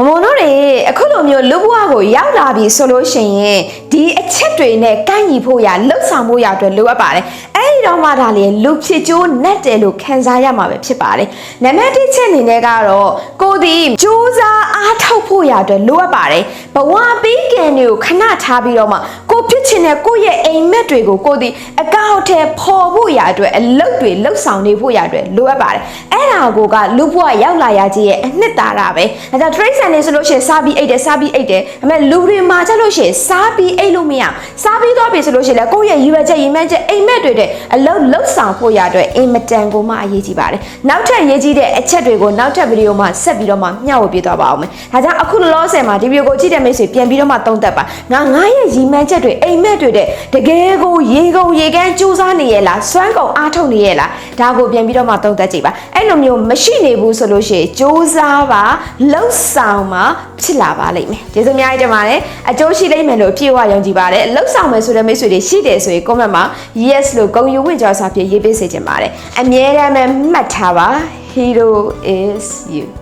မမတို့တွေအခုလိုမျိုးလူဘွားကိုရောက်လာပြီဆိုလို့ရှိရင်ဒီအချက်တွေနဲ့ကိုင်းညီဖို့ရလှုပ်ဆောင်ဖို့ရအတွက်လိုအပ်ပါတယ်အဲ့ဒီတော့မှဒါလေလူဖြစ်ကျိုးနဲ့တယ်လို့ခံစားရမှာပဲဖြစ်ပါတယ်နံပါတ်1ချက်အနေနဲ့ကတော့ကိုဒီစူးစမ်းအားထုတ်ဖို့ရအတွက်လိုအပ်ပါတယ်ဘဝပေးကံတွေကိုခဏထားပြီးတော့မှကိုဖြစ်ချင်တဲ့ကိုရဲ့အိမ်မက်တွေကိုကိုဒီအကောင့်ထဲပေါ်ဖို့ရအတွက်အလုပ်တွေလှုပ်ဆောင်နေဖို့ရအတွက်လိုအပ်ပါတယ်အဲ့ဒါကိုကလူဘွားရောက်လာရခြင်းရဲ့အနှစ်သာရပဲဒါကြောင့် trace နေဆိုလို့ရှိရင်စားပြီးအိတ်တယ်စားပြီးအိတ်တယ်ဒါပေမဲ့လူတွေမှာချက်လို့ရှိရင်စားပြီးအိတ်လို့မရစားပြီးတော့ပြီဆိုလို့ရှိရင်လည်းကိုယ့်ရဲ့ရည်ရွယ်ချက်ရည်မှန်းချက်အိမ်မက်တွေတဲ့အလုပ်လှုပ်ဆောင်ဖို့ရအတွက်အင်မတန်ကိုမှအရေးကြီးပါတယ်နောက်ထပ်ရေးကြီးတဲ့အချက်တွေကိုနောက်ထပ်ဗီဒီယိုမှာဆက်ပြီးတော့မှမျှဝေပေးသွားပါအောင်မယ်ဒါကြောင့်အခုလောလောဆယ်မှာဒီဗီဒီယိုကိုကြည့်တဲ့မိတ်ဆွေပြန်ပြီးတော့မှသုံးသပ်ပါငါရဲ့ရည်မှန်းချက်တွေအိမ်မက်တွေတဲ့တကယ်ကိုရေကုန်ရေကန်းစူးစမ်းနေရဲ့လားစွမ်းကုန်အားထုတ်နေရဲ့လားဒါကိုပြန်ပြီးတော့မှသုံးသပ်ကြည့်ပါအဲ့လိုမျိုးမရှိနေဘူးဆိုလို့ရှိရင်စူးစမ်းပါလှုပ်ဆောင်ပါဖြစ်လာပါလိမ့်မယ်ကျေးဇူးအများကြီးတင်ပါတယ်အကျိုးရှိလိမ့်မယ်လို့အပြည့်အဝယုံကြည်ပါတယ်လှုပ်ဆောင်မယ်ဆိုတဲ့မိတ်ဆွေတွေရှိတယ်ဆိုရင် comment မှာ yes လို့ဂုဏ်ယူဝင့်ကြော်စာဖြင့်ရေးပေးစေချင်ပါတယ်အမြဲတမ်းပဲမှတ်ထားပါ hero is you